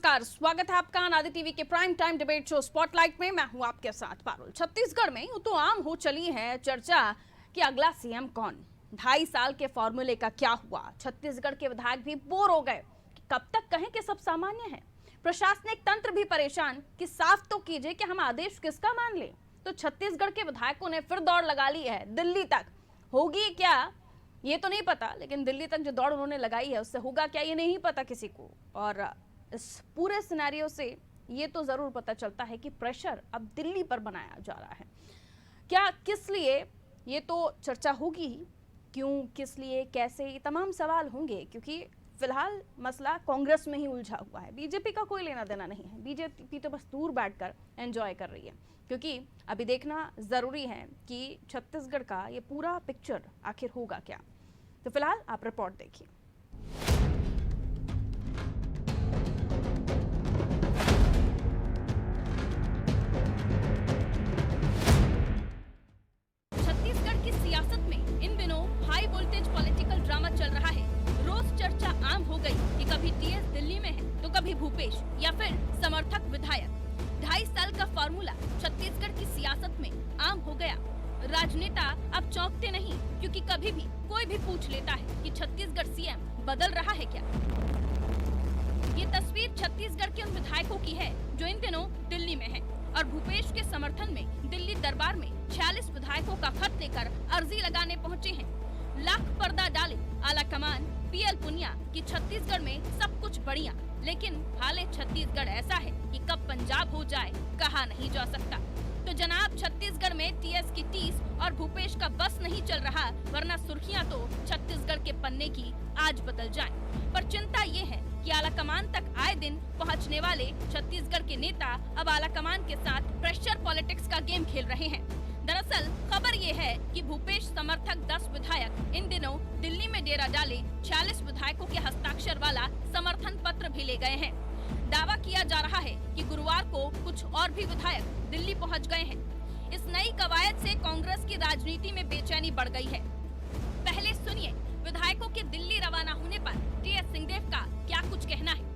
नमस्कार, स्वागत है आपका आदि टीवी के prime time debate show spotlight में। मैं हूं आपके साथ पारुल। छत्तीसगढ़ में तो आम हो चली है चर्चा कि अगला सीएम कौन। 2.5 साल के फॉर्मूले का क्या हुआ। छत्तीसगढ़ के विधायक भी बोर हो गए कि कब तक कहें कि सब सामान्य है। प्रशासनिक तंत्र भी परेशान कि साफ तो कीजिए कि हम आदेश किसका मान लें। तो छत्तीसगढ़ के विधायकों ने फिर दौड़ लगा ली है दिल्ली तक। होगी क्या ये तो नहीं पता, लेकिन दिल्ली तक जो दौड़ उन्होंने लगाई है उससे होगा क्या ये नहीं पता किसी को। और इस पूरे सिनेरियो से ये तो जरूर पता चलता है कि प्रेशर अब दिल्ली पर बनाया जा रहा है। क्या, किस लिए, ये तो चर्चा होगी ही। क्यों, किस लिए, कैसे, ये तमाम सवाल होंगे, क्योंकि फिलहाल मसला कांग्रेस में ही उलझा हुआ है। बीजेपी का कोई लेना देना नहीं है। बीजेपी तो बस दूर बैठकर एंजॉय कर रही है, क्योंकि अभी देखना जरूरी है कि छत्तीसगढ़ का ये पूरा पिक्चर आखिर होगा क्या। तो फिलहाल आप रिपोर्ट देखिए। छत्तीसगढ़ की सियासत में इन दिनों हाई वोल्टेज पॉलिटिकल ड्रामा चल रहा है। रोज चर्चा आम हो गई कि कभी टीएस दिल्ली में है तो कभी भूपेश या फिर समर्थक विधायक। 2.5 साल का फॉर्मूला छत्तीसगढ़ की सियासत में आम हो गया। राजनेता अब चौंकते नहीं, क्योंकि कभी भी कोई भी पूछ लेता है कि छत्तीसगढ़ सीएम बदल रहा है क्या। ये तस्वीर छत्तीसगढ़ के उन विधायकों की है जो इन दिनों दिल्ली में है और भूपेश के समर्थन में दिल्ली दरबार में 46 विधायकों का खत लेकर अर्जी लगाने पहुंचे हैं। लाख पर्दा डाले आला कमान पीएल पुनिया की छत्तीसगढ़ में सब कुछ बढ़िया, लेकिन हाले छत्तीसगढ़ ऐसा है कि कब पंजाब हो जाए कहा नहीं जा सकता। तो जनाब, छत्तीसगढ़ में टीएस की टीस और भूपेश का बस नहीं चल रहा, वरना सुर्खियां तो छत्तीसगढ़ के पन्ने की आज बदल जाएं। पर चिंता ये है कि आलाकमान तक आए दिन पहुंचने वाले छत्तीसगढ़ के नेता अब आलाकमान के साथ प्रेशर पॉलिटिक्स का गेम खेल रहे हैं। दरअसल खबर ये है कि भूपेश समर्थक 10 विधायक इन दिनों दिल्ली में डेरा डाले 46 विधायकों के हस्ताक्षर वाला समर्थन पत्र भी ले गए हैं। दावा किया जा रहा है कि गुरुवार को कुछ और भी विधायक दिल्ली पहुंच गए हैं। इस नई कवायद से कांग्रेस की राजनीति में बेचैनी बढ़ गई है। पहले सुनिए विधायकों के दिल्ली रवाना होने पर टीएस सिंहदेव का क्या कुछ कहना है।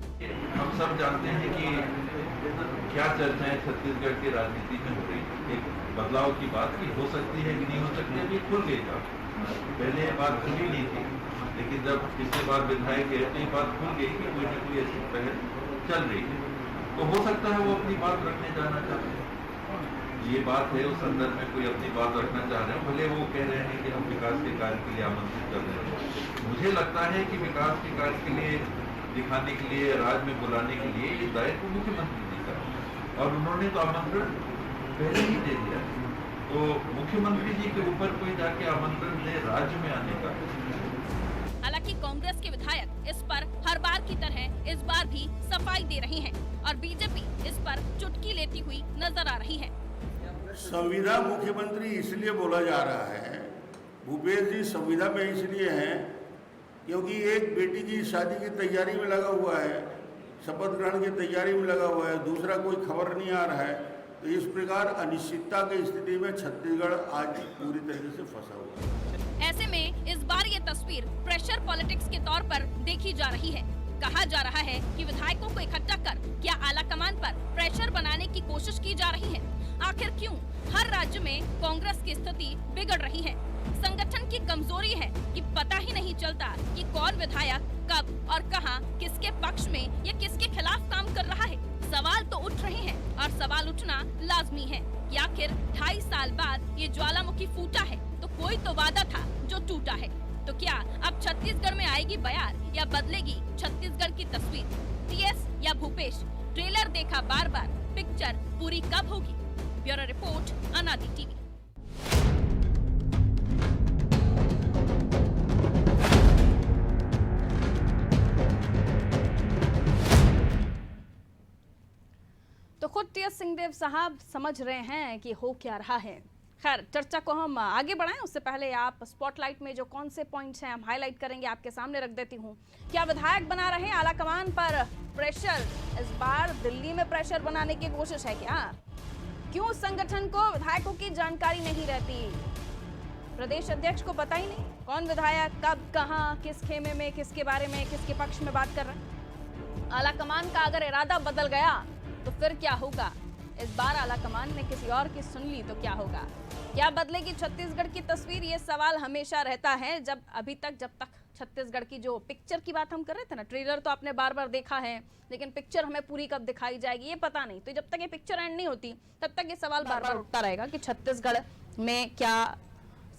हम सब जानते हैं कि क्या चर्चाएं छत्तीसगढ़ की राजनीति में हो रही है। एक बदलाव की बात की हो सकती है कि नहीं हो सकती, अभी खुल गई था। पहले ये बात खुली नहीं थी, लेकिन जब पिछले बार विधायक गए तो ये बात खुल गई कि कोई न कोई ऐसी पहल चल रही है। तो हो सकता है वो अपनी बात रखने जाना चाहते हैं। ये बात है, उस संदर्भ में कोई अपनी बात रखना चाह रहे हैं। भले वो कह रहे हैं कि हम विकास के कार्य के लिए आमंत्रित कर रहे हैं। मुझे लगता है कि विकास के कार्य के लिए दिखाने के लिए, राज्य में बुलाने के लिए ये दायित्व मुख्यमंत्री जी का है और उन्होंने तो आमंत्रण पहले ही दे दिया। तो मुख्यमंत्री जी के ऊपर कोई जाके आमंत्रण दे राज्य में आने का। हालांकि कांग्रेस के विधायक इस पर हर बार की तरह इस बार भी सफाई दे रही है और बीजेपी इस पर चुटकी लेती हुई नजर आ रही है। संविदा मुख्यमंत्री इसलिए बोला जा रहा है, भूपेश जी संविदा में इसलिए हैं क्योंकि एक बेटी की शादी की तैयारी में लगा हुआ है, शपथ ग्रहण की तैयारी में लगा हुआ है, दूसरा कोई खबर नहीं आ रहा है। तो इस प्रकार अनिश्चितता की स्थिति में छत्तीसगढ़ आज पूरी तरीके से फंसा हुआ है। ऐसे में इस बार ये तस्वीर प्रेशर पॉलिटिक्स के तौर पर देखी जा रही है। कहा जा रहा है कि विधायकों को इकट्ठा कर क्या आलाकमान पर प्रेशर बनाने की कोशिश की जा रही है। आखिर क्यों हर राज्य में कांग्रेस की स्थिति बिगड़ रही है। संगठन की कमजोरी है कि पता ही नहीं चलता कि कौन विधायक कब और कहां किसके पक्ष में या किसके खिलाफ काम कर रहा है। सवाल तो उठ रहे हैं और सवाल उठना लाजमी है कि आखिर 2.5 साल बाद ये ज्वालामुखी फूटा है तो कोई तो वादा था जो टूटा है। तो क्या अब छत्तीसगढ़ में आएगी बयार या बदलेगी छत्तीसगढ़ की तस्वीर। टीएस या भूपेश, ट्रेलर देखा बार बार, पिक्चर पूरी कब होगी। ब्यूरो रिपोर्ट, अनादि टीवी। तो खुद टीएस सिंहदेव साहब समझ रहे हैं कि हो क्या रहा है। खैर, चर्चा को हम आगे बढ़ाएं उससे पहले आप स्पॉटलाइट में जो कौन से पॉइंट्स हैं हम हाईलाइट करेंगे आपके सामने रख देती हूं। क्या विधायक बना रहे हैं आलाकमान पर प्रेशर। इस बार दिल्ली में प्रेशर बनाने की कोशिश है क्या। क्यों संगठन को विधायकों की जानकारी नहीं रहती। प्रदेश अध्यक्ष को पता ही नहीं कौन विधायक कब कहां किस खेमे में किसके बारे में किसके पक्ष में बात कर रहे हैं। आलाकमान का अगर इरादा बदल गया तो फिर क्या होगा? इस बार आलाकमान ने किसी और की सुन ली तो क्या होगा? क्या बदलेगी छत्तीसगढ़ की तस्वीर? ये सवाल हमेशा रहता है। जब तक छत्तीसगढ़ की जो पिक्चर की बात हम कर रहे थे ना, ट्रेलर तो आपने बार बार देखा है, लेकिन पिक्चर हमें पूरी कब दिखाई जाएगी ये पता नहीं। तो जब तक ये पिक्चर एंड नहीं होती तब तक ये सवाल बार बार उठता रहेगा कि छत्तीसगढ़ में क्या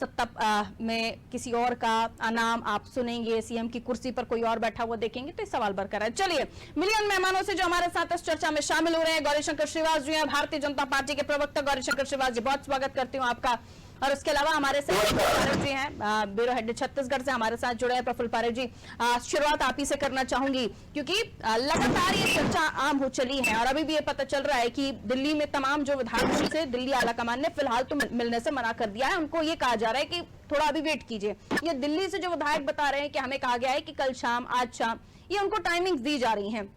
सत्ता में किसी और का नाम आप सुनेंगे, सीएम की कुर्सी पर कोई और बैठा हुआ देखेंगे, तो ये सवाल बरकरार है। चलिए, मिलियन मेहमानों से जो हमारे साथ इस चर्चा में शामिल हो रहे हैं, गौरीशंकर श्रीवास जी हैं, भारतीय जनता पार्टी के प्रवक्ता गौरीशंकर श्रीवास जी, बहुत स्वागत करती हूँ आपका। और उसके अलावा हमारे साथ पारेख जी हैं, ब्यूरो हेड छत्तीसगढ़ से हमारे साथ जुड़े हैं प्रफुल्ल पारेख जी। शुरुआत आप ही से करना चाहूंगी, क्योंकि लगातार ये चर्चा आम हो चली है और अभी भी ये पता चल रहा है कि दिल्ली में तमाम जो विधायकों से दिल्ली आलाकमान ने फिलहाल तो मिलने से मना कर दिया है। उनको ये कहा जा रहा है कि थोड़ा अभी वेट कीजिए। ये दिल्ली से जो विधायक बता रहे हैं कि हमें कहा गया है कि कल शाम, आज शाम, ये उनको टाइमिंग दी जा रही है।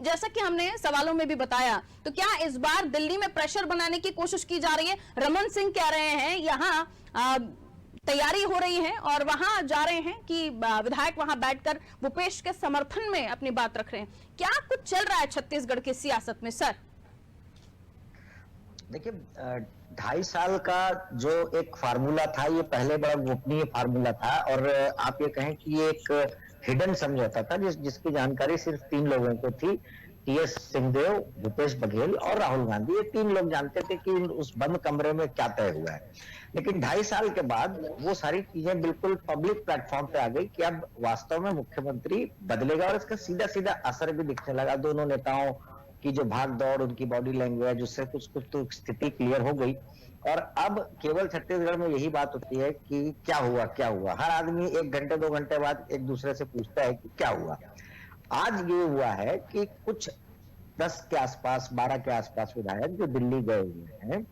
जैसा कि हमने सवालों में भी बताया, तो क्या इस बार दिल्ली में प्रेशर बनाने की कोशिश की जा रही है? रमन सिंह कह रहे हैं यहाँ तैयारी हो रही है और वहां जा रहे हैं कि विधायक वहां बैठकर भूपेश के समर्थन में अपनी बात रख रहे हैं। क्या कुछ चल रहा है छत्तीसगढ़ की सियासत में सर? देखिए, 2.5 साल का जो एक फार्मूला था, ये पहले बड़ा गोपनीय फार्मूला था और आप ये कहें कि ये एक हिडन समझौता था जिसकी जानकारी सिर्फ 3 लोगों को थी, टीएस सिंहदेव, भूपेश बघेल और राहुल गांधी। ये 3 लोग जानते थे कि उस बंद कमरे में क्या तय हुआ है। लेकिन 2.5 साल के बाद वो सारी चीजें बिल्कुल पब्लिक प्लेटफॉर्म पे आ गई कि अब वास्तव में मुख्यमंत्री बदलेगा और इसका सीधा सीधा असर भी दिखने लगा। दोनों नेताओं की जो भाग दौड़, उनकी बॉडी लैंग्वेज, उससे कुछ तो स्थिति क्लियर हो गई। और अब केवल छत्तीसगढ़ में यही बात होती है कि क्या हुआ। हर आदमी 1 घंटे 2 घंटे बाद एक दूसरे से पूछता है कि क्या हुआ। आज ये हुआ है कि कुछ 10 के आसपास, 12 के आसपास विधायक जो दिल्ली गए हुए हैं,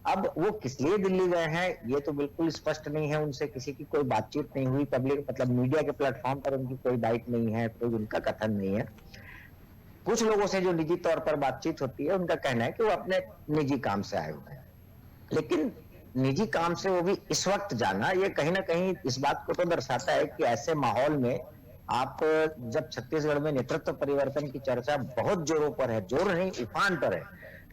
अब वो किस लिए दिल्ली गए हैं ये तो बिल्कुल स्पष्ट नहीं है। उनसे किसी की कोई बातचीत नहीं हुई, पब्लिक मतलब मीडिया के प्लेटफॉर्म पर उनकी कोई बाइट नहीं है, कोई उनका कथन नहीं है। कुछ लोगों से जो निजी तौर पर बातचीत होती है, उनका कहना है कि वो अपने निजी काम से आए हुए हैं। लेकिन निजी काम से वो भी इस वक्त जाना, ये कहीं ना कहीं इस बात को तो दर्शाता है कि ऐसे माहौल में आप जब छत्तीसगढ़ में नेतृत्व परिवर्तन की चर्चा बहुत जोरों पर है, जोर नहीं उफान पर है,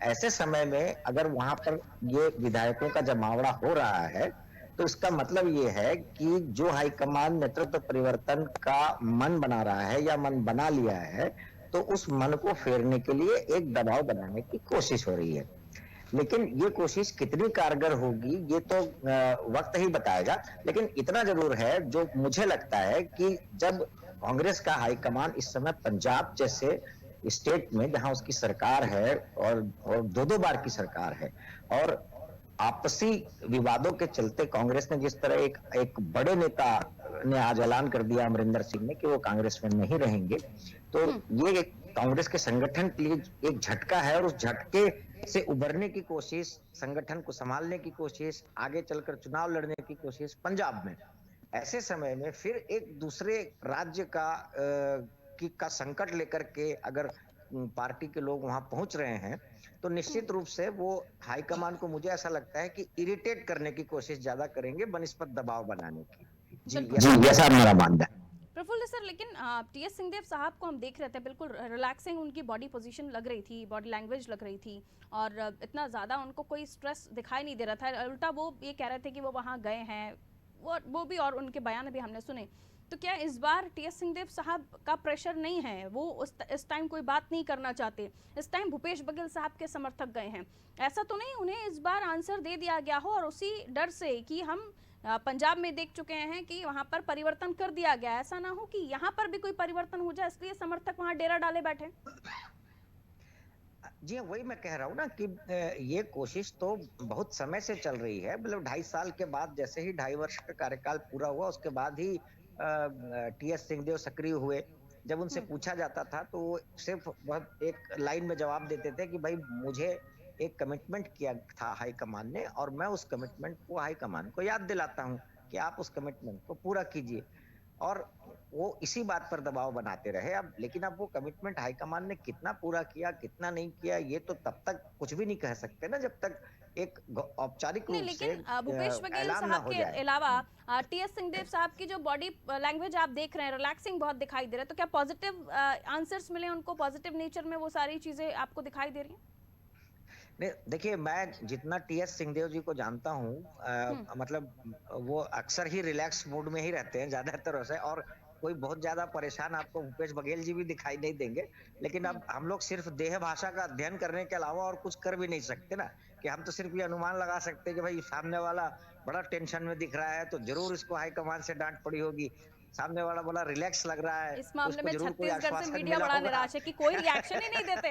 ऐसे समय में अगर वहां पर ये विधायकों का जमावड़ा हो रहा है, तो इसका मतलब ये है कि जो हाईकमान नेतृत्व परिवर्तन का मन बना रहा है या मन बना लिया है, तो उस मन को फेरने के लिए एक दबाव बनाने की कोशिश हो रही है। लेकिन ये कोशिश कितनी कारगर होगी ये तो वक्त ही बताएगा। लेकिन इतना जरूर है, जो मुझे लगता है कि जब कांग्रेस का हाईकमान इस समय पंजाब जैसे स्टेट में, जहां उसकी सरकार है और 2 बार की सरकार है, और आपसी विवादों के चलते कांग्रेस ने जिस तरह एक बड़े नेता ने आज ऐलान कर दिया, अमरिंदर सिंह ने, कि वो कांग्रेस में नहीं रहेंगे, तो ये कांग्रेस के संगठन के लिए एक झटका है और उस झटके से उभरने की कोशिश, संगठन को संभालने की कोशिश, आगे चलकर चुनाव लड़ने की कोशिश पंजाब में। ऐसे समय में फिर एक दूसरे राज्य का संकट लेकर के अगर पार्टी के लोग वहां पहुंच रहे हैं, तो निश्चित रूप से वो हाईकमान को, मुझे ऐसा लगता है कि इरिटेट करने की कोशिश ज्यादा करेंगे बनस्पत दबाव बनाने की। जी, ऐसा मेरा मानना है। प्रफुल्ल सर, लेकिन टीएस सिंहदेव साहब को हम देख रहे थे, बिल्कुल रिलैक्सिंग उनकी बॉडी पोजीशन लग रही थी, बॉडी लैंग्वेज लग रही थी, और इतना ज़्यादा उनको कोई स्ट्रेस दिखाई नहीं दे रहा था। उल्टा वो ये कह रहे थे कि वो वहाँ गए हैं, वो भी, और उनके बयान भी हमने सुने। तो क्या इस बार टीएस सिंहदेव साहब का प्रेशर नहीं है? वो इस टाइम कोई बात नहीं करना चाहते, इस टाइम भूपेश बघेल साहब के समर्थक गए हैं, ऐसा तो नहीं उन्हें इस बार आंसर दे दिया गया हो, और उसी डर से कि हम पंजाब में देख चुके हैं कि वहां पर परिवर्तन कर दिया गया, ऐसा ना हो कि यहाँ पर भी कोई परिवर्तन हो जाए, इसलिए समर्थक वहां डेरा डाले बैठे? जी, वही मैं कह रहा हूँ ना कि ये कोशिश तो बहुत समय से चल रही है। मतलब 2.5 साल के बाद, जैसे ही 2.5 वर्ष का कार्यकाल पूरा हुआ, उसके बाद ही टीएस सिंहदेव सक्रिय हुए। जब उनसे पूछा जाता था तो वो सिर्फ बहुत एक लाइन में जवाब देते थे कि भाई मुझे एक कमिटमेंट किया था हाईकमान ने, और मैं उस कमिटमेंट को हाईकमान को याद दिलाता हूँ कि आप उस कमिटमेंट को पूरा कीजिए। और वो इसी बात पर दबाव बनाते रहे। अब लेकिन अब वो कमिटमेंट हाईकमान ने कितना पूरा किया, कितना नहीं किया, ये तो तब तक कुछ भी नहीं कह सकते ना, जब तक एक औपचारिक नहीं, रूप से लेकिन भूपेश बघेल ऐलान ना साहब हो के जाए। अलावा टीएस सिंहदेव साहब की जो बॉडी लैंग्वेज आप देख रहे हैं, रिलैक्सिंग बहुत दिखाई दे रहा है, तो क्या पॉजिटिव आंसर्स मिले उनको, पॉजिटिव नेचर में वो सारी चीजें आपको दिखाई दे रही हैं? नहीं, देखिए मैं जितना टीएस सिंहदेव जी को जानता हूँ, हम्म। मतलब वो अक्सर ही रिलैक्स मूड में ही रहते हैं ज्यादातर से, और कोई बहुत ज्यादा परेशान आपको भूपेश बघेल जी भी दिखाई नहीं देंगे। लेकिन हम्म। अब हम लोग सिर्फ देह भाषा का अध्ययन करने के अलावा और कुछ कर भी नहीं सकते ना, कि हम तो सिर्फ ये अनुमान लगा सकते हैं कि भाई सामने वाला बड़ा टेंशन में दिख रहा है तो जरूर इसको हाईकमान से डांट पड़ी होगी, सामने वाला बड़ा रिलैक्स लग रहा है इस तो मामले उसको में जरूर कोई छत्तीसगढ़ से आश्वासन मीडिया मिला बड़ा होगा। निराश है कि कोई रिएक्शन ही नहीं देते।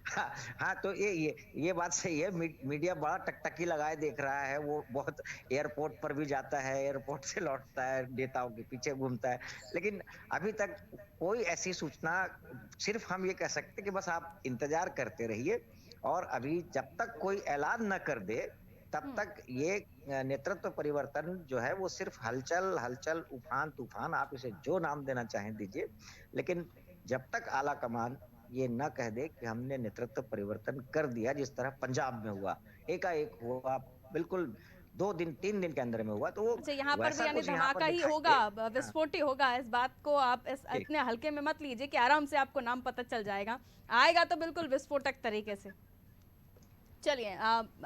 हाँ, हाँ, तो ये बात सही है। मीडिया बड़ा टकटकी लगाए देख रहा है, वो बहुत एयरपोर्ट पर भी जाता है, एयरपोर्ट से लौटता है, नेताओं के पीछे घूमता है, लेकिन अभी तक कोई ऐसी सूचना, सिर्फ हम ये कह सकते हैं कि बस आप इंतजार करते रहिए, और अभी जब तक कोई ऐलान न कर दे तब हम्म। तक ये नेतृत्व परिवर्तन जो है वो सिर्फ हलचल हलचल, उफान तूफान, आप इसे जो नाम देना चाहें दीजिए, लेकिन जब तक आला कमान ये न कह दे कि हमने नेतृत्व परिवर्तन कर दिया, जिस तरह पंजाब में हुआ, एकाएक हुआ, बिल्कुल 2 दिन 3 दिन के अंदर में हुआ, तो वो अच्छा, यहाँ पर भी वैसा यानी कुछ यहाँ पर धमाका ही दिखाई होगा, दे। हाँ, विस्फोट ही होगा, इस बात को आप जी। इतने हल्के में मत लीजिए कि आराम से आपको नाम पता चल जाएगा, आएगा तो बिल्कुल विस्फोटक तरीके से। चलिए,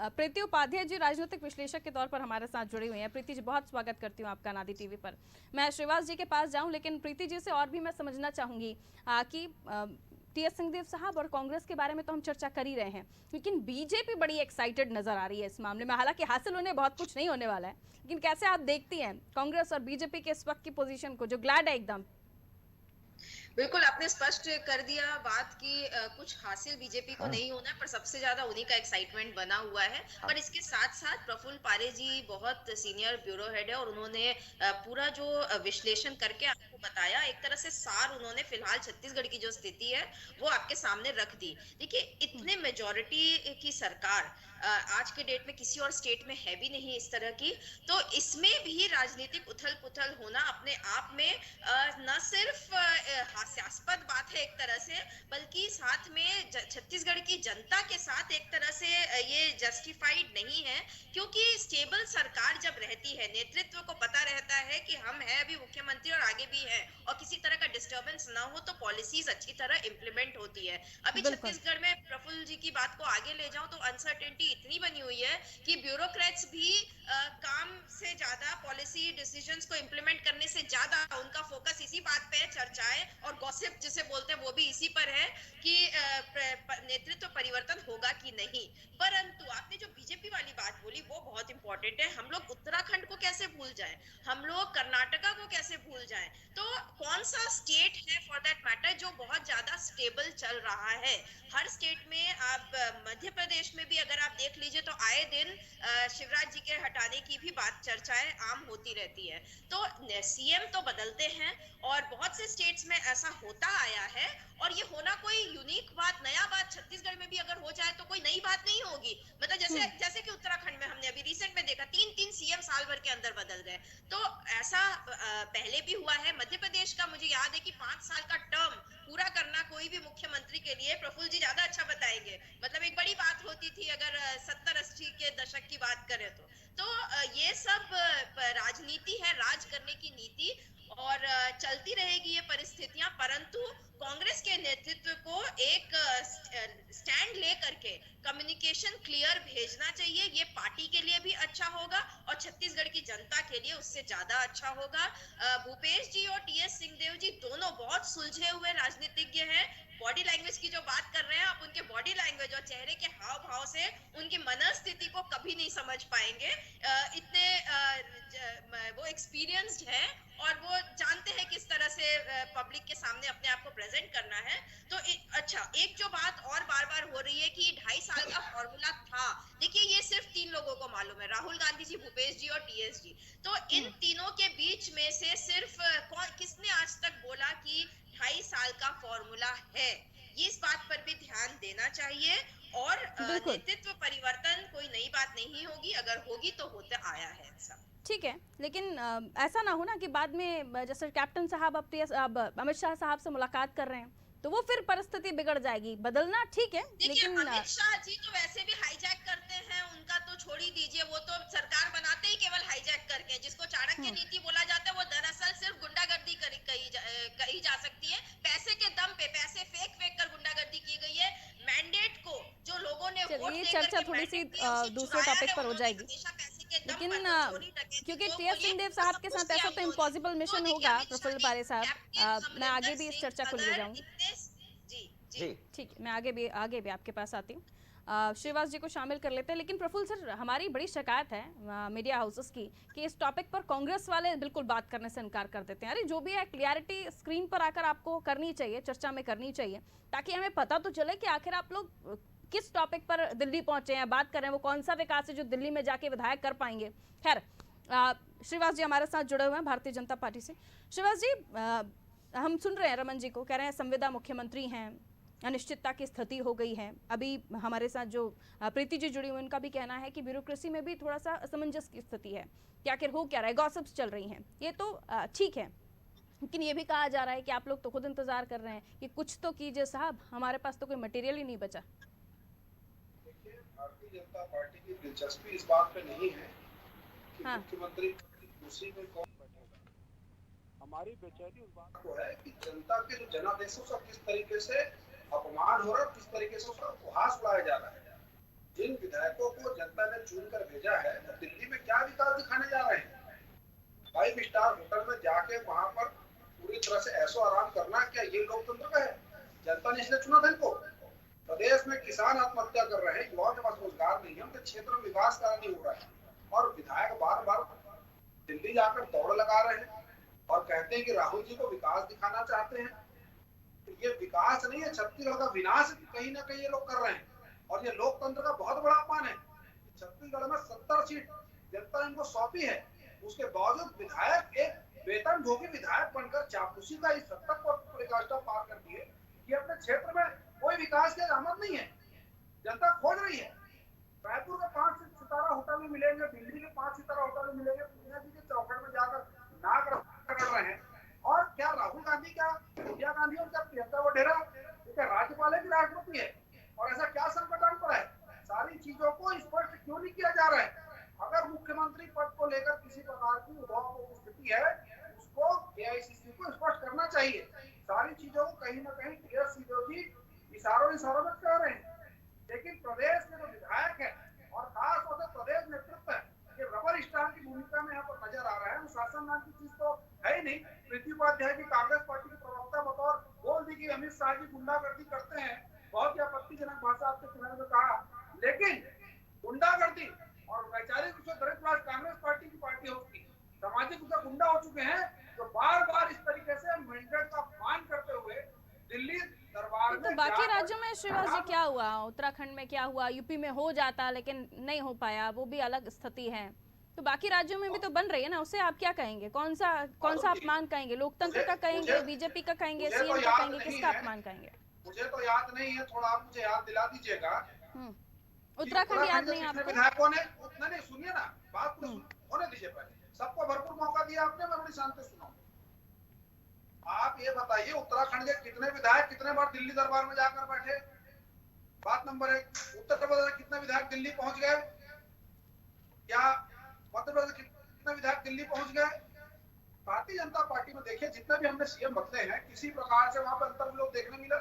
प्रीति उपाध्याय जी राजनीतिक विश्लेषक के तौर पर हमारे साथ जुड़ी हुई हैं। प्रीति जी, बहुत स्वागत करती हूँ आपका नादी टीवी पर। मैं श्रीवास जी के पास जाऊं, लेकिन प्रीति जी से और भी मैं समझना चाहूंगी कि टीएस सिंहदेव साहब और कांग्रेस के बारे में तो हम चर्चा कर ही रहे हैं, लेकिन बीजेपी बड़ी एक्साइटेड नजर आ रही है इस मामले में। हालांकि हासिल होने बहुत कुछ नहीं होने वाला है, लेकिन कैसे आप देखती हैं कांग्रेस और बीजेपी के इस वक्त की पोजीशन को, जो ग्लैड है एकदम? बिल्कुल, आपने स्पष्ट कर दिया बात कि कुछ हासिल बीजेपी को नहीं होना है, पर सबसे ज्यादा उन्हीं का एक्साइटमेंट बना हुआ है। पर इसके साथ साथ प्रफुल्ल पारे जी बहुत सीनियर ब्यूरो हेड है, और उन्होंने पूरा जो विश्लेषण करके आपको बताया, एक तरह से सार उन्होंने फिलहाल छत्तीसगढ़ की जो स्थिति है वो आपके सामने रख दी। देखिए, इतने मेजोरिटी की सरकार आज के डेट में किसी और स्टेट में है भी नहीं इस तरह की, तो इसमें भी राजनीतिक उथल पुथल होना अपने आप में न सिर्फ हास्यास्पद बात है एक तरह से, बल्कि साथ में छत्तीसगढ़ की जनता के साथ एक तरह से ये जस्टिफाइड नहीं है, क्योंकि स्टेबल सरकार जब रहती है, नेतृत्व को पता रहता है कि हम हैं अभी मुख्यमंत्री और आगे भी हैं, और किसी तरह का डिस्टर्बेंस ना हो तो पॉलिसीज अच्छी तरह इंप्लीमेंट होती है। अभी छत्तीसगढ़ में प्रफुल्ल जी की बात को आगे ले जाऊं तो अनसर्टेनिटी इतनी बनी हुई है कि ब्यूरोक्रेट्स भी काम से ज्यादा, पॉलिसी डिसीजंस को इंप्लीमेंट करने से ज्यादा उनका फोकस इसी बात पे है, चर्चाएं और गॉसिप जिसे बोलते हैं वो भी इसी पर है कि नेतृत्व परिवर्तन होगा कि नहीं। परंतु आपने जो बीजेपी वाली बात बोली वो बहुत इंपॉर्टेंट है। हम लोग उत्तराखंड को कैसे भूल जाएं, हम लोग कर्नाटका को कैसे भूल जाएं, तो कौन सा स्टेट है फॉर दैट मैटर जो बहुत ज्यादा स्टेबल चल रहा है? हर स्टेट में, आप मध्य प्रदेश में भी अगर आप देख लीजिए तो आए दिन शिवराज जी के हटाने की भी बात, चर्चाएं आम होती रहती है। तो सीएम तो बदलते हैं और बहुत से स्टेट्स में ऐसा होता आया है, और ये होना कोई यूनिक बात, नया बात छत्तीसगढ़ में भी अगर हो जाए तो कोई नई बात नहीं होगी। मतलब जैसे कि उत्तराखंड में हमने अभी रिसेंट में देखा, 3 सीएम साल भर के अंदर बदल गए, तो ऐसा पहले भी हुआ है। मध्य प्रदेश का मुझे याद है कि 5 साल का टर्म पूरा करना कोई भी मुख्यमंत्री के लिए, प्रफुल्ल जी ज्यादा अच्छा बताएंगे, मतलब एक बड़ी बात होती थी अगर 70-80 के दशक की बात करें तो ये सब राजनीति है, राज करने की नीति, और चलती रहेगी ये परिस्थितियां। परंतु कांग्रेस के नेतृत्व को एक स्टैंड ले करके कम्युनिकेशन क्लियर भेजना चाहिए। ये पार्टी के लिए भी अच्छा होगा और छत्तीसगढ़ की जनता के लिए उससे ज्यादा अच्छा होगा। भूपेश जी और टीएस सिंहदेव जी दोनों बहुत सुलझे हुए राजनीतिज्ञ हैं। बॉडी लैंग्वेज की जो बात कर रहे हैं आप, उनके बॉडी लैंग्वेज और चेहरे के हाव भाव से उनकी मनस्थिति को कभी नहीं समझ पाएंगे। इतने वो एक्सपीरियंस्ड है और वो जानते हैं किस तरह से पब्लिक के सामने अपने आप को प्रेजेंट करना है। तो अच्छा, एक जो बात और बार बार हो रही है कि 2.5 साल का फॉर्मूला था, देखिए ये सिर्फ 3 लोगों को मालूम है, राहुल गांधी जी, भूपेश जी और टीएस जी। तो इन तीनों के बीच में से सिर्फ किसने आज तक बोला कि 2.5 साल का फॉर्मूला है? ये इस बात पर भी ध्यान देना चाहिए। और नेतृत्व परिवर्तन कोई नई बात नहीं होगी, अगर होगी तो होता आया है ऐसा। ठीक है, लेकिन ऐसा ना हो ना कि बाद में जैसे कैप्टन साहब अब अमित शाह साहब से मुलाकात कर रहे हैं तो वो फिर परिस्थिति बिगड़ जाएगी। बदलना ठीक है, देखिए लेकिन अमित शाह जी तो वैसे भी हाईजैक करते हैं, उनका तो छोड़ ही दीजिए, वो तो सरकार बनाते ही केवल हाईजैक करके, जिसको चाणक्य नीति बोला जाता है, वो दरअसल सिर्फ गुंडागर्दी कही जा सकती है। पैसे के दम पे पैसे फेंक कर गुंडागर्दी की गई है। मैंडेट को जो लोगों ने वोट ये देकर चर्चा के थोड़ी सी मैंडेट दिया, उसे दूसरे चुराया टॉपिक है पर हो उन्होंने, जाएगी, हमेशा पैसे के दम लेकिन पर, तो चोरी डकैती क्योंकि जो टीएस बोलिए, सिंहदेव वो साहब सब के कुछ साथ किया ऐसा तो उन्होंने। इम्पॉसिबल तो मिशन देखिए होगा अमित शाह प्रफुल्ल जी, पारे साहब, कैप्टन मैं आगे अमरिंदर भी इस सिंह, चर्चा को ले सदर जाऊंगी। जी जी ठीक है, मैं आगे भी आपके पास आती हूँ। श्रीवास जी को शामिल कर लेते हैं, लेकिन प्रफुल्ल सर, हमारी बड़ी शिकायत है मीडिया हाउसेस की कि इस टॉपिक पर कांग्रेस वाले बिल्कुल बात करने से इनकार कर देते हैं। अरे जो भी है क्लियरिटी स्क्रीन पर आकर आपको करनी चाहिए, चर्चा में करनी चाहिए, ताकि हमें पता तो चले कि आखिर आप लोग किस टॉपिक पर दिल्ली पहुंचे हैं, बात कर रहे हैं, वो कौन सा विकास है जो दिल्ली में जाके विधायक कर पाएंगे। खैर, श्रीवास जी हमारे साथ जुड़े हुए हैं भारतीय जनता पार्टी से। श्रीवास जी, हम सुन रहे हैं रमन जी को, कह रहे हैं संविदा मुख्यमंत्री हैं, अनिश्चितता की स्थिति हो गई है। अभी हमारे साथ जो प्रीति जी जुड़ी हुई, उनका भी कहना है कि ब्यूरोक्रेसी में भी थोड़ा सा असमंजस की स्थिति है कि आखिर हो क्या रहा है, गॉसिप्स चल रही हैं। ये तो ठीक है, लेकिन ये भी कहा जा रहा है कि आप लोग तो खुद इंतजार कर रहे हैं कि कुछ तो कीजिए साहब, हमारे पास तो कोई मटेरियल ही नहीं बचा। देखिए, भारतीय जनता पार्टी की दिलचस्पी इस बात पे नहीं है कि मुख्यमंत्री कुर्सी में कौन बैठेगा। हमारी बेचैनी उस बात को है कि जनता के जो जनादेशों का किस तरीके से अपमान हो रहा है, किस तरीके से उसका उपहास उड़ाया जा रहा है। जिन विधायकों को जनता ने चुनकर भेजा है, वो दिल्ली में क्या विकास दिखाने जा रहे हैं। 5 स्टार होटल में जाके वहां पर पूरी तरह से ऐशो आराम करना, क्या ये लोकतंत्र का है? जनता ने इसलिए चुना था इनको। प्रदेश में किसान आत्महत्या कर रहे हैं, युवाओं के पास रोजगार नहीं है, उनके क्षेत्र में विकास कार्य नहीं हो रहा है, और विधायक बार बार दिल्ली जाकर दौड़ लगा रहे हैं और कहते हैं कि राहुल जी को विकास दिखाना चाहते हैं। तो ये विकास नहीं है, छत्तीसगढ़ का विनाश कहीं ना कहीं ये लोग कर रहे हैं, और ये लोकतंत्र का बहुत बड़ा अपमान है। छत्तीसगढ़ में 70 सीट जनता ने इनको सौंपी है, उसके बावजूद विधायक एक वेतन भोगी विधायक बनकर चापलूसी का इस हद तक पराकाष्ठा पार कर दिए कि अपने क्षेत्र में कोई विकास की आमद नहीं है। जनता खोज रही है। रायपुर के 5 सितारा होटल में मिलेंगे, दिल्ली के 5 सितारा होटल में मिलेंगे, पूर्णिया जी के चौखट में जाकर नाक रगड़ रहे हैं। और क्या राहुल गांधी, क्या सोनिया गांधी और क्या प्रियंका वडेरा क्या राज्यपाल है कि राष्ट्रपति है? और ऐसा क्या संकट आन पड़ा है? सारी चीजों को स्पष्ट क्यों नहीं किया जा रहा है? अगर मुख्यमंत्री पद को लेकर किसी प्रकार की स्थिति है, उसको एआईसीसी को स्पष्ट करना चाहिए। सारी चीजों को कहीं ना कहीं टीएस सिंहदेव जी इशारों में कह रहे हैं, लेकिन प्रदेश में जो विधायक है और खास तौर से प्रदेश नेतृत्व है, ये रबर स्टार की भूमिका में यहाँ पर नजर आ रहा है। शासन नाम की चीज तो है ही नहीं। प्रीति उपाध्याय की कांग्रेस पार्टी के प्रवक्ता बतौर बोल दी कि अमित शाह जी गुंडागर्दी करते हैं, बहुत ही आपत्तिजनक भाषा आपके चैनल में कहा, लेकिन गुंडागर्दी और वैचारिक रूप से दलित राज कांग्रेस पार्टी की पार्टी होगी, सामाजिक रूप से गुंडा हो चुके हैं, जो बार बार इस तरीके से मैंडेट का अपमान करते हुए दिल्ली दरबार में। तो बाकी राज्यों में श्रीवास जी क्या हुआ, उत्तराखंड में क्या हुआ, यूपी में हो जाता लेकिन नहीं हो पाया, वो भी अलग स्थिति है। तो बाकी राज्यों में भी तो बन रही है ना, उससे आप क्या कहेंगे? कौन सा अपमान कहेंगे? लोकतंत्र का कहेंगे, बीजेपी का कहेंगे, सीएम का कहेंगे, किसका अपमान कहेंगे? मुझे तो याद नहीं है, थोड़ा आप मुझे याद दिला दीजिएगा। उत्तराखंड याद नहीं आपको? विधायकों ने उतना नहीं, सुनिए ना बात को होने दीजिए पहले। सबको भरपूर मौका दिया आपने, मैं बड़ी शांति से सुनाऊं। आप ये बताइए, उत्तराखंड के कितने विधायक कितने बार दिल्ली दरबार में जाकर बैठे? बात नंबर 1। उत्तर प्रदेश के कितने विधायक दिल्ली पहुंच गए? क्या मध्य प्रदेश के कितने विधायक दिल्ली पहुंच गए? भारतीय जनता पार्टी में देखिए, जितने भी हमने सीएम बदले हैं, किसी प्रकार से वहां पर अंतर लोग देखने मिला?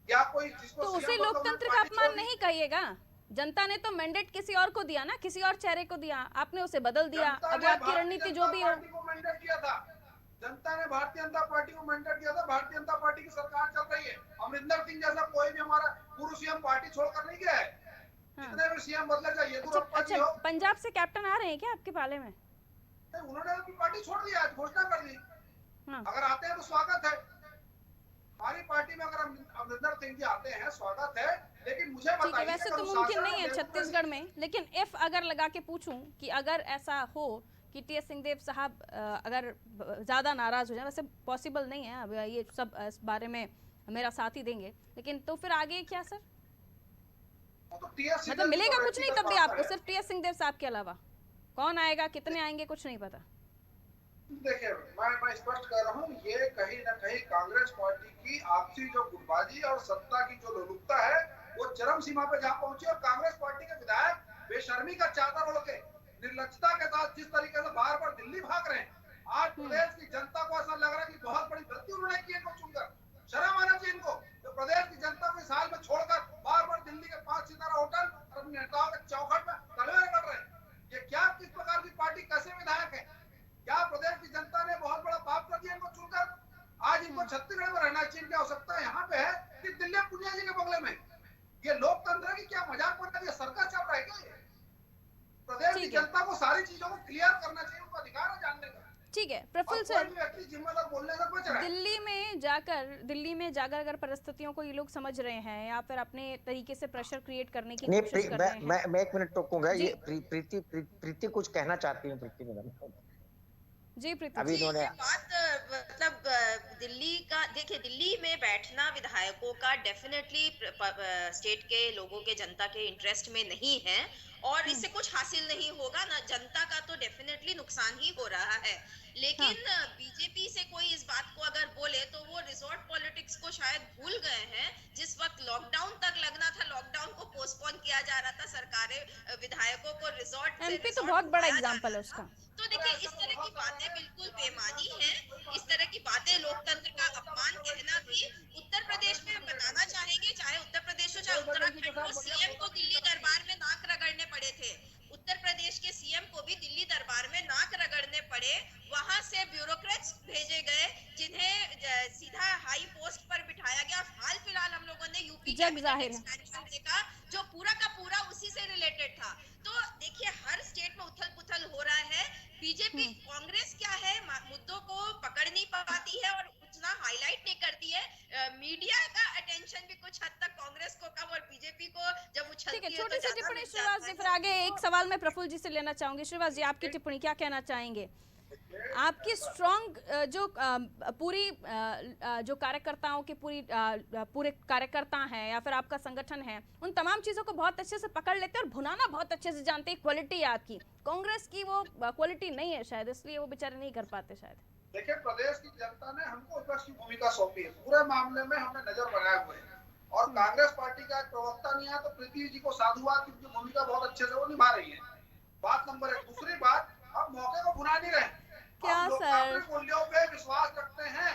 क्या कोई जिसको तो उसे लोकतंत्र का अपमान नहीं कहिएगा? जनता ने तो मैंडेट किसी और को दिया ना, किसी और चेहरे को दिया, आपने उसे बदल दिया। अब आपकी रणनीति जो भी हो, मैंडेट दिया था जनता ने, भारतीय जनता पार्टी को मैंडेट दिया था। भारतीय जनता पार्टी की सरकार चल रही है। अमरिंदर सिंह जैसा कोई भी हमारा पूर्व सीएम पार्टी छोड़कर नहीं गया है। कितने भी सीएम बदले चाहिए। अच्छा, पंजाब से कैप्टन आ रहे हैं क्या आपके पाले में? उन्होंने अपनी पार्टी छोड़ दी, आज घोषणा कर दी। अगर आते हैं तो स्वागत है। हमारी पार्टी में अगर अमरिंदर सिंह जी आते हैं, स्वागत है, लेकिन मुझे बताइए, वैसे तो मुमकिन नहीं है छत्तीसगढ़ में, लेकिन इफ अगर लगा के पूछूं कि अगर ऐसा हो कि टीएस सिंहदेव साहब अगर ज्यादा नाराज हो जाए, वैसे पॉसिबल नहीं है, अब ये सब इस बारे में मेरा साथ ही देंगे, लेकिन तो फिर आगे क्या सर? तो मतलब मिलेगा कुछ नहीं तब भी आपको, सिर्फ टीएस सिंहदेव साहब के अलावा? कौन आएगा, कितने आएंगे, कुछ नहीं पता। देखिए, मैं स्पष्ट कर रहा हूँ, ये कहीं ना कहीं कांग्रेस पार्टी की आपसी जो गुटबाजी और सत्ता की जो लोलुपता है वो चरम सीमा पे जहाँ पहुंची, और कांग्रेस पार्टी के विधायक बेशर्मी का चादर ओढ़ के निर्लज्जता के साथ जिस तरीके से बार बार दिल्ली भाग रहे हैं, आज प्रदेश की जनता को ऐसा लग रहा है कि बहुत बड़ी गलती उन्होंने की इनको चुनकर। शर्म आना चाहिए इनको, तो प्रदेश की जनता को इस हाल में छोड़कर बार बार दिल्ली के 5 सितारा होटल और अपने नेताओं के चौखट में तलवार कर रहे हैं। ये क्या, किस प्रकार की पार्टी, कैसे विधायक है? क्या प्रदेश की जनता ने बहुत बड़ा पाप कर दिया इनको चुनकर? आज इनको छत्तीसगढ़ में रहना चाहिए, क्या आवश्यकता यहाँ पे है कि दिल्ली पुनिया जी के बंगले में? ये लोकतंत्र की क्या मजाक बन रही है? सरकार चल रहा है क्या ये? प्रदेश की जनता को सारी चीजों को क्लियर करना चाहिए, उनका अधिकार है जानने का। ठीक है प्रफुल्ल सर, जिम्मेदार बोलने से बच रहा है। दिल्ली में जाकर अगर परिस्थितियों को ये लोग समझ रहे हैं या फिर अपने तरीके से प्रेशर क्रिएट करने की कोशिश कर रहे हैं। मैं 1 मिनट टोकूंगा, ये प्रीति कुछ कहना चाहती हूँ। प्रीति मैडम जी, प्रीति अभी इन्होंने बात, मतलब दिल्ली का, देखिए दिल्ली में बैठना विधायकों का डेफिनेटली स्टेट के लोगों के, जनता के इंटरेस्ट में नहीं है, और इससे कुछ हासिल नहीं होगा ना, जनता का तो डेफिनेटली नुकसान ही हो रहा है। लेकिन बीजेपी से कोई इस बात को अगर बोले तो वो रिजॉर्ट पॉलिटिक्स को शायद भूल गए हैं। जिस वक्त लॉकडाउन तक लगना था, लॉकडाउन को पोस्टपोन किया जा रहा था, सरकारें विधायकों को रिजॉर्ट से एमपी तो बहुत बड़ा एग्जांपल है उसका। तो देखिए, इस तरह की बातें बिल्कुल बेमानी है, इस तरह की बातें लोकतंत्र का अपमान कहना भी। उत्तर प्रदेश में हम बताना चाहेंगे, चाहे उत्तर प्रदेश हो चाहे उत्तराखंड हो, सीएम को दिल्ली दरबार में नाक रगड़ने पड़े थे। उत्तर प्रदेश के सीएम को भी दिल्ली दरबार में नाक रगड़ने पड़े। वहां से ब्यूरोक्रेट्स भेजे गए जिन्हें सीधा हाई पोस्ट पर बिठाया गया। हाल फिलहाल हम लोगों ने यूपी कैबिनेट एक्सपेंशन देखा जो पूरा का पूरा उसी से रिलेटेड था। तो देखिए, हर स्टेट में उथल पुथल हो रहा है। बीजेपी, कांग्रेस क्या है, मुद्दों को पकड़ नहीं पाती है और उतना हाईलाइट नहीं करती है। मीडिया का अटेंशन भी कुछ हद तक कांग्रेस को कम और बीजेपी को जब उछलती है। छोटी सी टिप्पणी श्रीवास जी, फिर आगे एक सवाल मैं प्रफुल्ल जी से लेना चाहूंगी। श्रीवास जी, आपकी टिप्पणी क्या कहना चाहेंगे? आपकी स्ट्रॉन्ग जो पूरी जो कार्यकर्ताओं की पूरे कार्यकर्ता हैं या फिर आपका संगठन है, उन तमाम चीजों को बहुत अच्छे से पकड़ लेते हैं और भुनाना बहुत अच्छे से जानते हैं। क्वालिटी है आपकी, कांग्रेस की वो क्वालिटी नहीं है शायद, इसलिए वो बेचारे नहीं कर पाते शायद। देखिए, प्रदेश की जनता ने हमको विपक्ष की भूमिका सौंपी है, पूरे मामले में हमने नजर बनाए हुए हैं, और कांग्रेस पार्टी का एक प्रवक्ता नहीं है तो पृथ्वी जी को साधुवाद की भूमिका बहुत अच्छे से वो निभा रही है। बात नंबर 1। दूसरी बात, अब मौके को भुना नहीं रहे, क्या सर, मूल्यों पे विश्वास रखते हैं,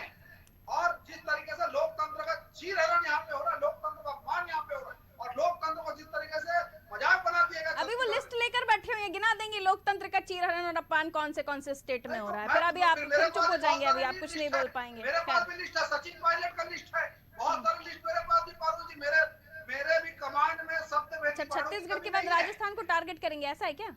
और जिस तरीके से लोकतंत्र का चीरहरण यहाँ पे हो रहा है, लोकतंत्र का अपमान यहाँ पे हो रहा है, और लोकतंत्र को जिस तरीके से मजाक बना दिया गया। अभी वो लिस्ट लेकर बैठे हुए हैं, गिना देंगे लोकतंत्र का चीरहरण और अपमान कौन से स्टेट में हो रहा है। फिर अभी आप फिर चुप हो जाएंगे, अभी आप कुछ नहीं बोल पाएंगे। मेरे पास भी लिस्ट है, सचिन पायलट का लिस्ट है, बहुत सारी लिस्ट मेरे पास भी। पारू जी, मेरे भी कमांड में शब्द। छत्तीसगढ़ के बाद राजस्थान को टारगेट करेंगे, ऐसा है क्या?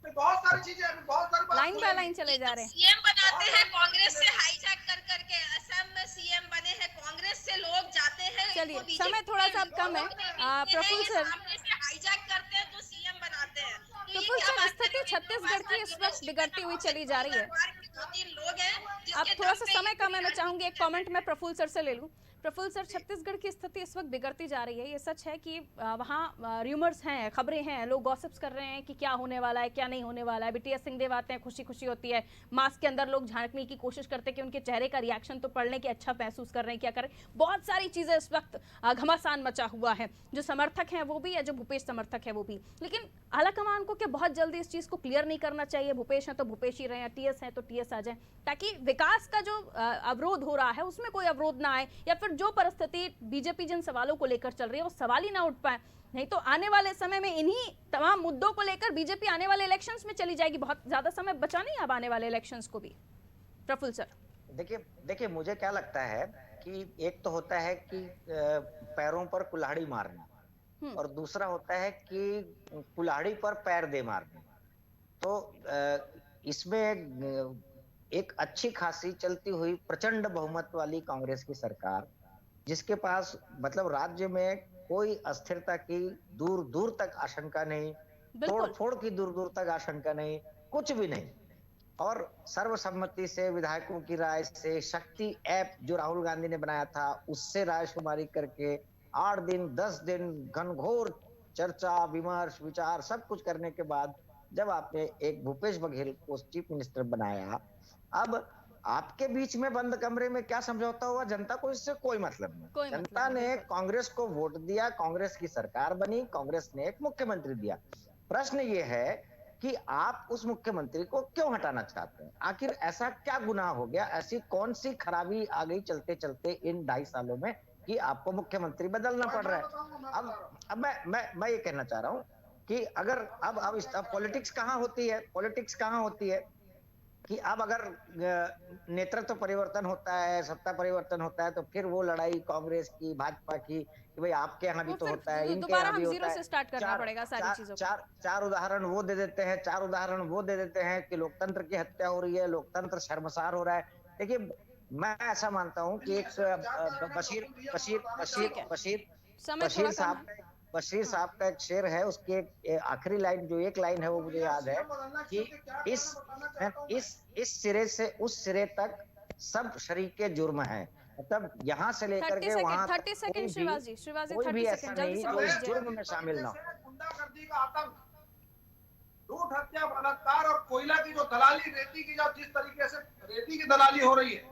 बहुत सारी चीजें हैं, बहुत सारी लाइन बाय लाइन चले जा रहे हैं। सीएम बनाते हैं कांग्रेस से हाईजैक कर करके, असम में सीएम बने हैं कांग्रेस से, लोग जाते हैं। चलिए, समय थोड़ा सा अब कम है। प्रफुल्ल सर, हाईजैक करते हैं तो सीएम बनाते हैं। प्रफुल्ल सर, स्थिति छत्तीसगढ़ की इस वक्त बिगड़ती हुई चली जा रही है। 2-3 लोग हैं। अब थोड़ा सा समय कम है, मैं चाहूंगी एक कमेंट मैं प्रफुल्ल सर से ले लूं। प्रफुल्ल सर, छत्तीसगढ़ की स्थिति इस वक्त बिगड़ती जा रही है, ये सच है कि वहाँ र्यूमर्स हैं, खबरें हैं, लोग गॉसिप्स कर रहे हैं कि क्या होने वाला है क्या नहीं होने वाला है। BTS सिंहदेव आते हैं, खुशी खुशी होती है, मास्क के अंदर लोग झांकने की कोशिश करते हैं कि उनके चेहरे का रिएक्शन तो पढ़ने के अच्छा महसूस कर रहे हैं, क्या कर रहे हैं। बहुत सारी चीजें इस वक्त घमासान मचा हुआ है, जो समर्थक हैं वो भी या जो भूपेश समर्थक है वो भी। लेकिन आलाकमान को क्या बहुत जल्दी इस चीज को क्लियर नहीं करना चाहिए? भूपेश है तो भूपेश ही रहे, TS है तो TS आ जाए, ताकि विकास का जो अवरोध हो रहा है उसमें कोई अवरोध ना आए, या फिर जो परिस्थिति बीजेपी जिन सवालों को लेकर चल रही है वो सवाल ही ना उठ पाए। नहीं तो आने वाले समय में इन्हीं तमाम मुद्दों को लेकर बीजेपी आने वाले इलेक्शंस में चली जाएगी। बहुत ज्यादा समय बचा नहीं अब आने वाले इलेक्शंस को भी। प्रफुल्ल सर, देखिए मुझे क्या लगता है कि एक तो होता है कि पैरों पर कुल्हाड़ी मारना, और दूसरा होता है कि कुल्हाड़ी पर पैर दे मारना। तो इसमें एक अच्छी खासी चलती हुई प्रचंड बहुमत वाली कांग्रेस की सरकार, जिसके पास मतलब राज्य में कोई अस्थिरता की दूर दूर तक आशंका नहीं, तोड़ फोड़ की दूर दूर तक आशंका नहीं, कुछ भी नहीं, और सर्वसम्मति से विधायकों की राय से, शक्ति ऐप जो राहुल गांधी ने बनाया था उससे रायशुमारी करके 8 दिन 10 दिन घनघोर चर्चा विमर्श विचार सब कुछ करने के बाद जब आपने एक भूपेश बघेल को चीफ मिनिस्टर बनाया, अब आपके बीच में बंद कमरे में क्या समझौता हुआ, जनता को इससे कोई मतलब नहीं। जनता ने कांग्रेस को वोट दिया, कांग्रेस की सरकार बनी, कांग्रेस ने एक मुख्यमंत्री दिया। प्रश्न ये है कि आप उस मुख्यमंत्री को क्यों हटाना चाहते हैं? आखिर ऐसा क्या गुनाह हो गया, ऐसी कौन सी खराबी आ गई चलते चलते इन 2.5 सालों में कि आपको मुख्यमंत्री बदलना पड़ रहा है? अब मैं ये कहना चाह रहा हूं कि अगर अब पॉलिटिक्स कहां होती है, पॉलिटिक्स कहां होती है कि अब अगर नेतृत्व परिवर्तन होता है, सत्ता परिवर्तन होता है, तो फिर वो लड़ाई कांग्रेस की, भाजपा की, कि भाई आपके यहाँ भी तो होता है, इनके यहाँ भी होता है। स्टार्ट करना पड़ेगा सारी चीजों को। चार उदाहरण वो दे देते हैं, चार उदाहरण वो दे देते हैं कि लोकतंत्र की हत्या हो रही है, लोकतंत्र शर्मसार हो रहा है। देखिए, मैं ऐसा मानता हूं कि एक बशीर साहब का एक शेर है, उसकी आखिरी लाइन, जो एक लाइन है वो मुझे याद है कि इस सिरे से उस सिरे तक सब शरीके जुर्म है। मतलब यहाँ से लेकर के वहां 30 सेकंड शिवाजी कोई भी ऐसा नहीं जो इस जुर्म में शामिल ना हो। गुंडागर्दी का आतंक, लूट, हत्या, बलात्कार और कोयला की जो दलाली, रेती की जो जिस तरीके से रेती की दलाली हो रही है,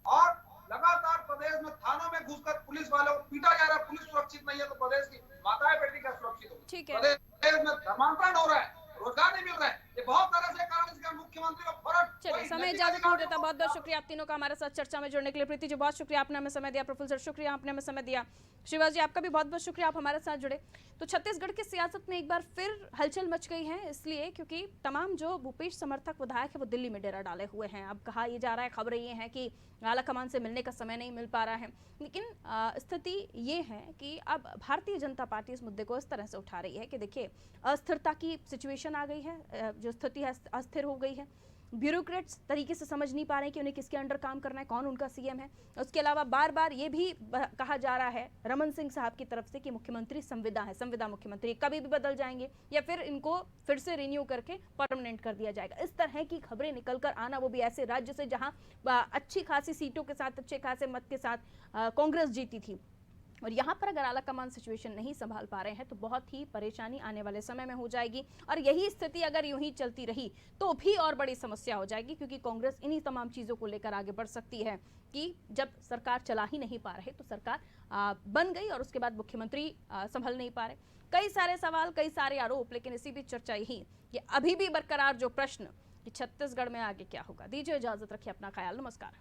और लगातार प्रदेश में थानों में घुसकर पुलिस वालों को पीटा जा रहा है, पुलिस सुरक्षित नहीं है तो प्रदेश की माताएं बेटी क्या सुरक्षित होगी? ठीक है। प्रदेश में धर्मांतरण हो रहा है, रोजगार नहीं मिल रहा है, ये बहुत तरह से कारण इसका मुख्यमंत्री को फर्क। चलिए, समय इजाजत नहीं देता। बहुत बहुत शुक्रिया आप तीनों का हमारे साथ चर्चा में जुड़ने के लिए। प्रीति जी, बहुत शुक्रिया, आपने हमें समय दिया। प्रफुल्ल सर, शुक्रिया, आपने हमें समय दिया। शिवाजी, आपका भी बहुत बहुत शुक्रिया, आप हमारे साथ जुड़े। तो छत्तीसगढ़ की सियासत में एक बार फिर हलचल मच गई है, इसलिए क्योंकि तमाम जो भूपेश समर्थक विधायक है वो दिल्ली में डेरा डाले हुए हैं। अब कहा यह जा रहा है, खबरें ये हैं कि आलाकमान से मिलने का समय नहीं मिल पा रहा है, लेकिन स्थिति ये है कि अब भारतीय जनता पार्टी इस मुद्दे को इस तरह से उठा रही है कि देखिए, अस्थिरता की सिचुएशन आ गई है, जो स्थिति है अस्थिर हो गई है। ब्यूरोक्रेट्स तरीके से समझ नहीं पा रहे हैं कि उन्हें किसके अंडर काम करना है, कौन उनका सीएम है। उसके अलावा बार बार ये भी कहा जा रहा है रमन सिंह साहब की तरफ से कि मुख्यमंत्री संविदा है, संविदा मुख्यमंत्री कभी भी बदल जाएंगे या फिर इनको फिर से रिन्यू करके परमानेंट कर दिया जाएगा। इस तरह की खबरें निकल कर आना, वो भी ऐसे राज्य से जहां अच्छी खासी सीटों के साथ, अच्छे खासे मत के साथ कांग्रेस जीती थी। और यहाँ पर अगर आलाकमान सिचुएशन नहीं संभाल पा रहे हैं तो बहुत ही परेशानी आने वाले समय में हो जाएगी। और यही स्थिति अगर यूं ही चलती रही तो भी और बड़ी समस्या हो जाएगी, क्योंकि कांग्रेस इन्हीं तमाम चीज़ों को लेकर आगे बढ़ सकती है कि जब सरकार चला ही नहीं पा रहे तो सरकार बन गई और उसके बाद मुख्यमंत्री संभल नहीं पा रहे। कई सारे सवाल, कई सारे आरोप, लेकिन इसी बीच चर्चा यही कि अभी भी बरकरार जो प्रश्न कि छत्तीसगढ़ में आगे क्या होगा। दीजिए इजाजत, रखिए अपना ख्याल, नमस्कार।